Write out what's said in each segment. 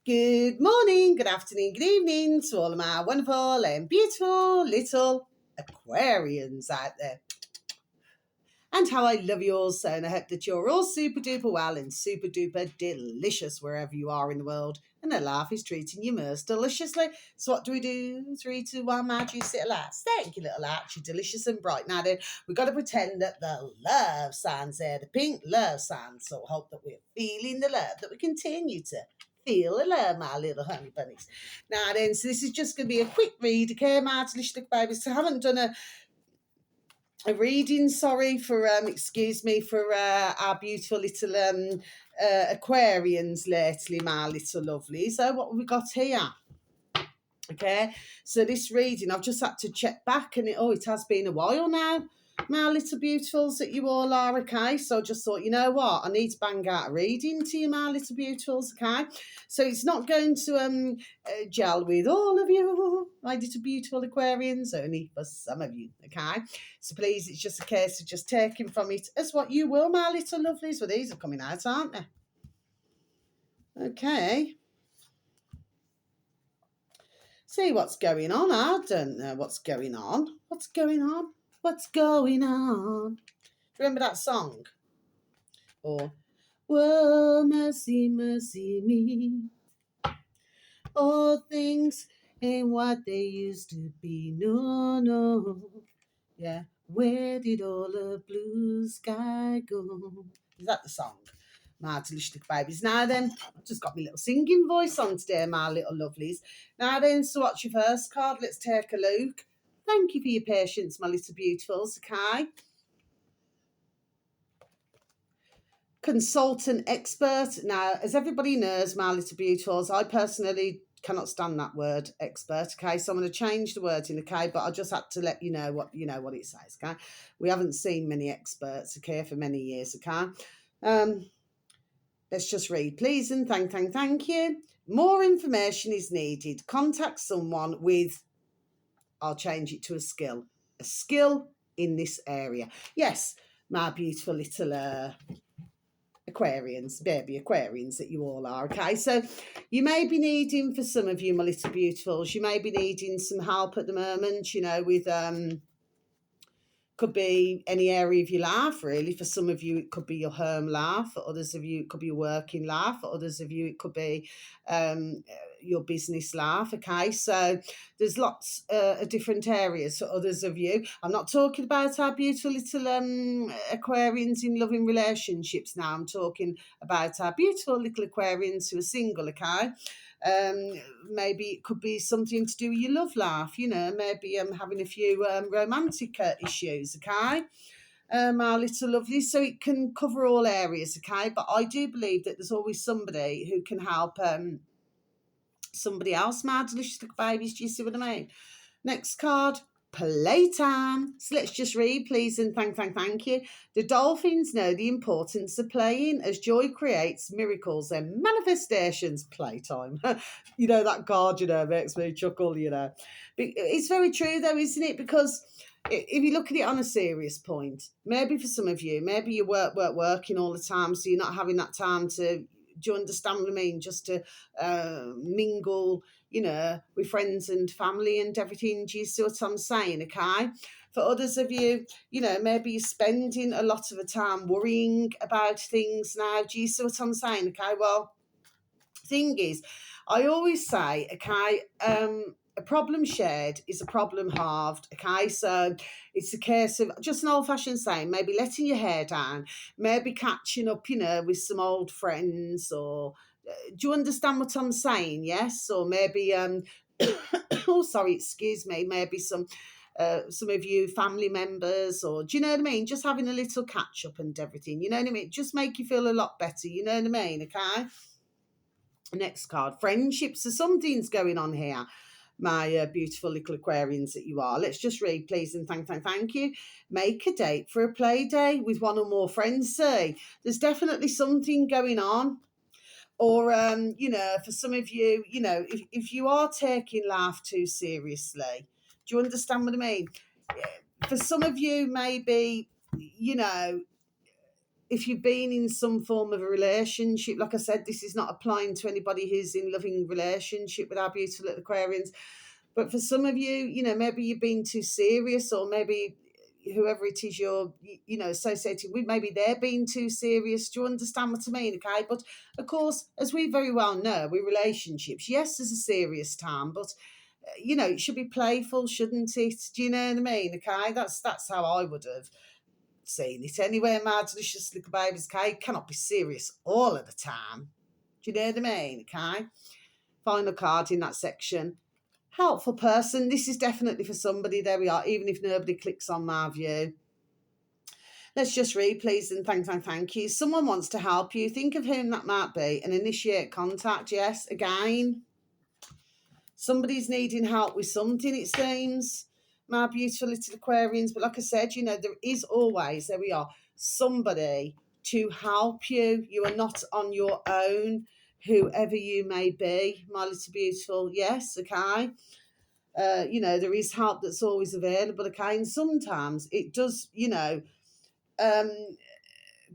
Good morning, good afternoon, good evening to all of my wonderful and beautiful little Aquarians out there. And how I love you all so, and I hope that you're all super duper well and super duper delicious wherever you are in the world. And that life is treating you most deliciously. So what do we do? 3, 2, 1, magic, sit relax. Thank you, little arch. You're delicious and bright. Now then, we've got to pretend that the love signs there, the pink love signs. So hope that we're feeling the love, that we continue to feel the love, my little honey bunnies. Now then, so this is just going to be a quick read, okay, my delicious little babies. So I haven't done a reading, sorry for excuse me for our beautiful little Aquarians lately, my little lovely. So what have we got here? Okay, so this reading, I've just had to check back, and it has been a while now, my little beautifuls that you all are. Okay, so I just thought, you know what, I need to bang out a reading to you, my little beautifuls. Okay, so it's not going to gel with all of you, my little beautiful Aquarians, only for some of you. Okay, so please, it's just a case of just taking from it as what you will, my little lovelies. Well, these are coming out, aren't they? Okay. See what's going on. I don't know what's going on. What's going on? What's going on? Remember that song? Or, whoa, mercy, mercy me. All things ain't what they used to be. No, no. Yeah. Where did all the blue sky go? Is that the song? My delicious little babies. Now then, I've just got my little singing voice on today, my little lovelies. Now then, so what's your first card? Let's take a look. Thank you for your patience, my little beautifuls, okay? Consultant expert. Now, as everybody knows, my little beautifuls, I personally cannot stand that word expert, okay? So I'm going to change the wording, okay? But I just had to let you know what it says, okay? We haven't seen many experts, okay, for many years, okay? Let's just read. Please and thank you. More information is needed. Contact someone with, I'll change it to a skill in this area. Yes, my beautiful little Aquarians, baby Aquarians that you all are, okay? So you may be needing, for some of you, my little beautifuls, you may be needing some help at the moment, with could be any area of your life, really. For some of you, it could be your home life. For others of you, it could be your working life. For others of you, it could be your business life, okay? So there's lots of different areas for others of you. I'm not talking about our beautiful little Aquarians in loving relationships now. I'm talking about our beautiful little Aquarians who are single, okay? Maybe it could be something to do with your love life, maybe having a few romantic issues, okay? Our little lovely, so it can cover all areas, okay? But I do believe that there's always somebody who can help somebody else, my delicious little babies. Do you see what I mean? Next card. Playtime. So let's just read, please, and thank you. The dolphins know the importance of playing as joy creates miracles and manifestations. Playtime. That card, makes me chuckle, It's very true, though, isn't it? Because if you look at it on a serious point, maybe for some of you, maybe you working all the time, so you're not having that time to, do you understand what I mean? Just to mingle, with friends and family and everything. Do you see what I'm saying? Okay. For others of you, maybe you're spending a lot of the time worrying about things now. Do you see what I'm saying? Okay. Well, thing is, I always say, okay, a problem shared is a problem halved, okay? So it's a case of just an old-fashioned saying, maybe letting your hair down, maybe catching up, with some old friends, or do you understand what I'm saying? Yes? Or maybe, oh, sorry, excuse me, maybe some of you family members, or do you know what I mean? Just having a little catch-up and everything, you know what I mean? Just make you feel a lot better, you know what I mean, okay? Next card, friendships. So something's going on here, my beautiful little Aquarians that you are. Let's just read, please, and thank you. Make a date for a play day with one or more friends. See, there's definitely something going on. Or, for some of you, if you are taking life too seriously, do you understand what I mean? For some of you, maybe, if you've been in some form of a relationship, like I said, this is not applying to anybody who's in loving relationship with our beautiful little Aquarians. But for some of you, maybe you've been too serious, or maybe whoever it is you're, associated with, maybe they're being too serious. Do you understand what I mean? Okay. But of course, as we very well know, with relationships, yes, there's a serious time, but it should be playful, shouldn't it? Do you know what I mean? Okay. That's how I would have seen it anyway. My delicious little babies, okay, cannot be serious all of the time. Do you know what I mean? Okay. Final card in that section. Helpful person. This is definitely for somebody. There we are, even if nobody clicks on my view. Let's just read, please, and thank you. Someone wants to help you. Think of whom that might be and initiate contact. Yes, again. Somebody's needing help with something, it seems. My beautiful little Aquarians. But like I said, there is always, there we are, somebody to help you. You are not on your own, whoever you may be, my little beautiful. Yes, okay. There is help that's always available, okay? And sometimes it does,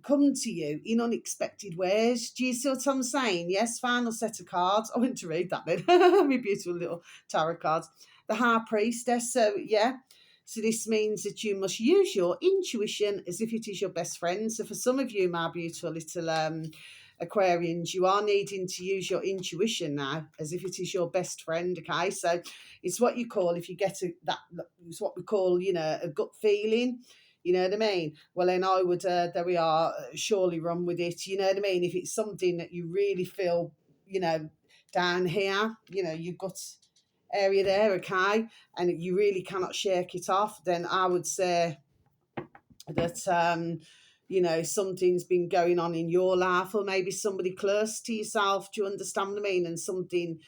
come to you in unexpected ways. Do you see what I'm saying? Yes, final set of cards. I went to read that then. My beautiful little tarot cards. The High Priestess. So, yeah. So this means that you must use your intuition as if it is your best friend. So for some of you, my beautiful little Aquarians, you are needing to use your intuition now as if it is your best friend, okay? So it's what you call, if you get it's what we call, a gut feeling. You know what I mean? Well, then I would, there we are, surely run with it. You know what I mean? If it's something that you really feel, down here, your gut area there, okay, and you really cannot shake it off, then I would say that, something's been going on in your life, or maybe somebody close to yourself. Do you understand what I mean? And something,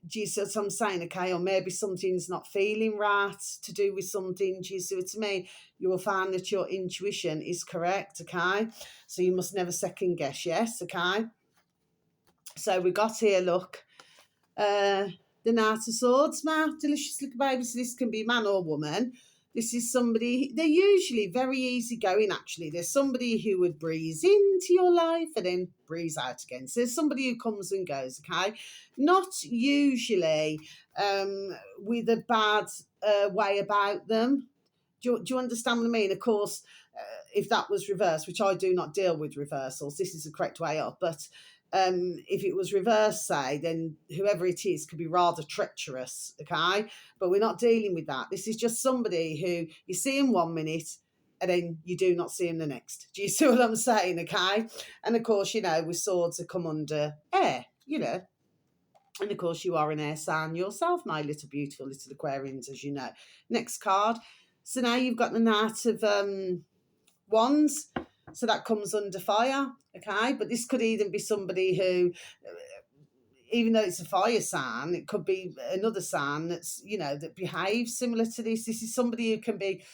do you see what I'm saying? Okay, or maybe something's not feeling right to do with something. Do you see what I mean? You will find that your intuition is correct, okay? So you must never second guess, yes, okay? So we got here, look, the Knight of Swords, my delicious little baby. So this can be man or woman. This is somebody, they're usually very easygoing, actually. There's somebody who would breeze into your life and then breeze out again. So there's somebody who comes and goes, okay? Not usually with a bad way about them. Do you understand what I mean? Of course, if that was reversed, which I do not deal with reversals, this is the correct way up, but if it was reversed, say, then whoever it is could be rather treacherous, okay? But we're not dealing with that. This is just somebody who you see in 1 minute and then you do not see him the next. Do you see what I'm saying, okay? And of course, with swords that come under air, and of course you are an air sign yourself, my little beautiful little Aquarians, as you know. Next card. So now you've got the Knight of Wands. So that comes under fire, okay? But this could even be somebody who, even though it's a fire sign, it could be another sign that's, that behaves similar to this. This is somebody who can be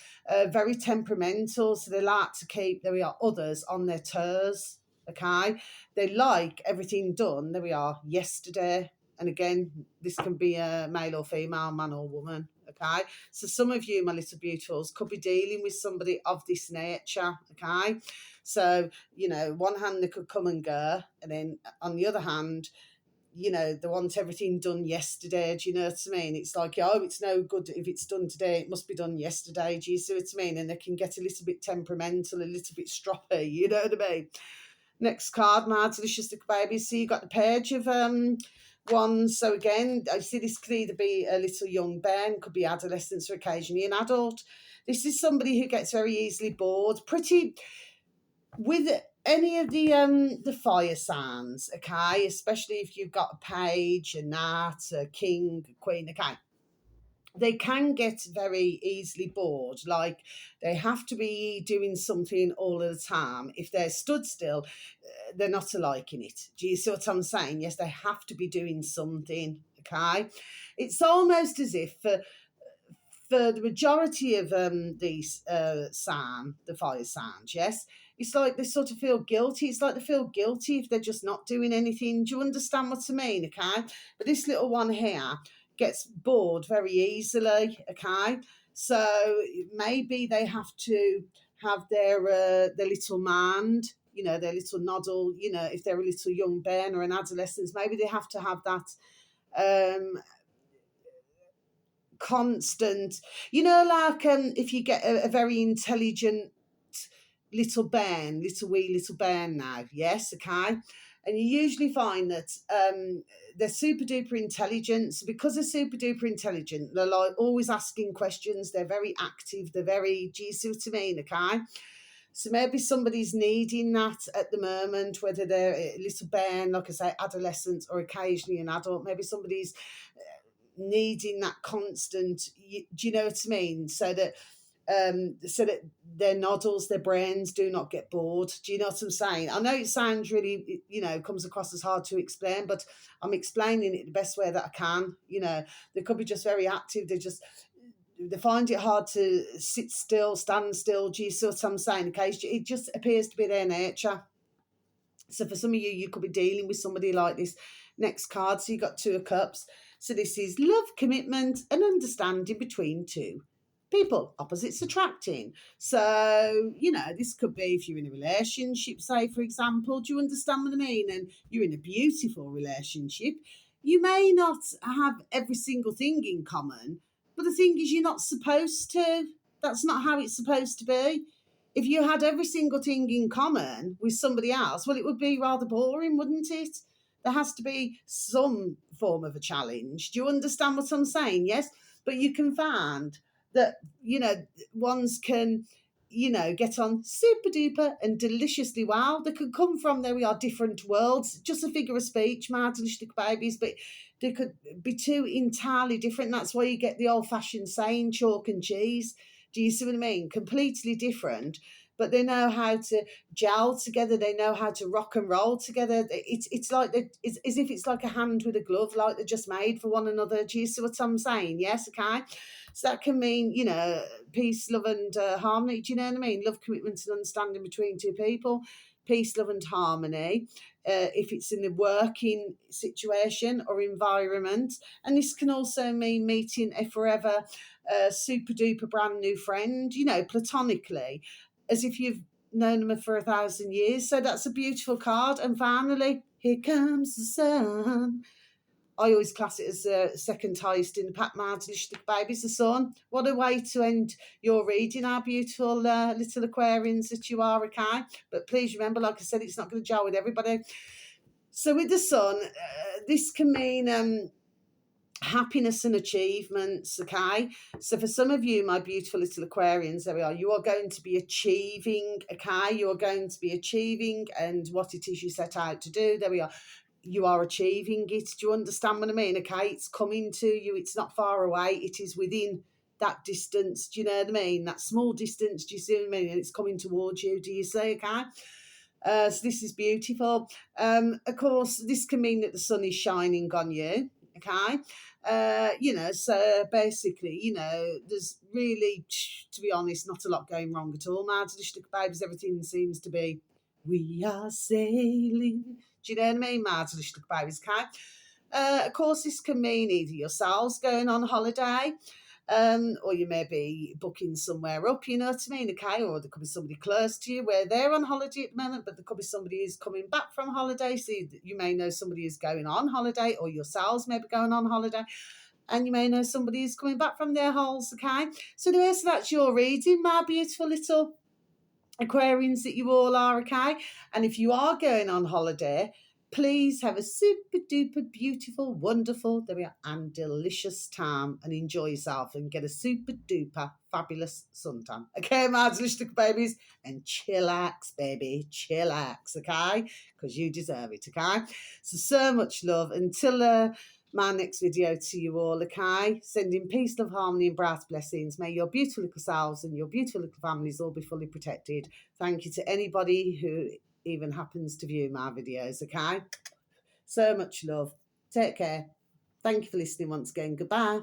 very temperamental. So they like to keep, there we are, others on their toes, okay? They like everything done, there we are, yesterday. And again, this can be a male or female, man or woman, okay? So some of you, my little beautifuls, could be dealing with somebody of this nature, okay? So, one hand they could come and go, and then on the other hand, they want everything done yesterday. Do you know what I mean? It's like, oh, it's no good if it's done today, it must be done yesterday. Do you see what I mean? And they can get a little bit temperamental, a little bit stroppy, you know what I mean? Next card, my delicious little baby. So you got the Page of Wands. So again, I see this could either be a little young Ben, could be adolescence, or occasionally an adult. This is somebody who gets very easily bored, pretty with any of the fire signs, okay? Especially if you've got a Page, a Knight, a King, a Queen, okay? They can get very easily bored, like they have to be doing something all of the time. If they're stood still, they're not liking it. Do you see what I'm saying? Yes, they have to be doing something, okay? It's almost as if for the majority of these the fire signs, yes, it's like they sort of feel guilty. It's like they feel guilty if they're just not doing anything. Do you understand what I mean, okay? But this little one here gets bored very easily, okay? So maybe they have to have their little mind, you know, their little noddle, you know, if they're a little young bairn or an adolescent, maybe they have to have that constant, you know, like if you get a very intelligent little bairn, little bairn now, yes, okay, and you usually find that they're super duper intelligent. So because they're super duper intelligent, they're like always asking questions, they're very active, they're very, do you see what I mean, okay? So maybe somebody's needing that at the moment, whether they're a little bairn, like I say, adolescent, or occasionally an adult. Maybe somebody's needing that constant, do you know what I mean? So that their noddles, their brains do not get bored. Do you know what I'm saying? I know it sounds really, you know, comes across as hard to explain, but I'm explaining it the best way that I can. You know, they could be just very active. They find it hard to sit still, stand still. Do you see what I'm saying? Okay, it just appears to be their nature. So for some of you, you could be dealing with somebody like this. Next card, so you got 2 of Cups. So this is love, commitment, and understanding between two people, opposites attracting. So, you know, this could be if you're in a relationship, say, for example. Do you understand what I mean? And you're in a beautiful relationship. You may not have every single thing in common, but the thing is, you're not supposed to. That's not how it's supposed to be. If you had every single thing in common with somebody else, well, it would be rather boring, wouldn't it? There has to be some form of a challenge. Do you understand what I'm saying? Yes. But you can find that, you know, ones can, you know, get on super duper and deliciously well. They could come from, there we are, different worlds, just a figure of speech, my delicious babies, but they could be 2 entirely different. That's why you get the old fashioned saying, chalk and cheese. Do you see what I mean? Completely different, but they know how to gel together. They know how to rock and roll together. It's like it's as if it's like a hand with a glove, like they're just made for one another. Do you see what I'm saying? Yes, okay. So that can mean, you know, peace, love, and harmony. Do you know what I mean? Love, commitment, and understanding between 2 people. Peace, love, and harmony. If it's in a working situation or environment, and this can also mean meeting a forever super duper brand new friend, you know, platonically, as if you've known them for 1,000 years. So that's a beautiful card. And finally, here comes the sun. I always class it as the second highest in the pack, my delicious babies, the sun. What a way to end your reading, our beautiful little Aquarians that you are, okay? But please remember, like I said, it's not going to gel with everybody. So with the sun, this can mean happiness and achievements, okay? So for some of you, my beautiful little Aquarians, there we are, you are going to be achieving, okay? You are going to be achieving, and what it is you set out to do, there we are, you are achieving it. Do you understand what I mean? Okay, it's coming to you, it's not far away, it is within that distance. Do you know what I mean? That small distance, do you see what I mean? And it's coming towards you, do you see? Okay. So this is beautiful. Of course, this can mean that the sun is shining on you, okay? You know, so basically, you know, there's really, to be honest, not a lot going wrong at all. Now, to babies, everything seems to be, we are sailing. Do you know what I mean? Mad babies, okay? Of course, this can mean either yourselves going on holiday, or you may be booking somewhere up, you know what I mean, okay? Or there could be somebody close to you where they're on holiday at the moment, but there could be somebody who's coming back from holiday. So you may know somebody who's going on holiday, or yourselves may be going on holiday, and you may know somebody who's coming back from their holes, okay? So anyway, so that's your reading, my beautiful little Aquarians that you all are, okay? And if you are going on holiday, please have a super duper beautiful, wonderful, there we are, and delicious time, and enjoy yourself and get a super duper fabulous suntan. Okay, my delicious babies, and chillax, baby, chillax, okay? Because you deserve it, okay? So much love. Until my next video to you all, okay? Sending peace, love, harmony, and bright blessings. May your beautiful little selves and your beautiful little families all be fully protected. Thank you to anybody who even happens to view my videos, okay? So much love. Take care. Thank you for listening once again. Goodbye.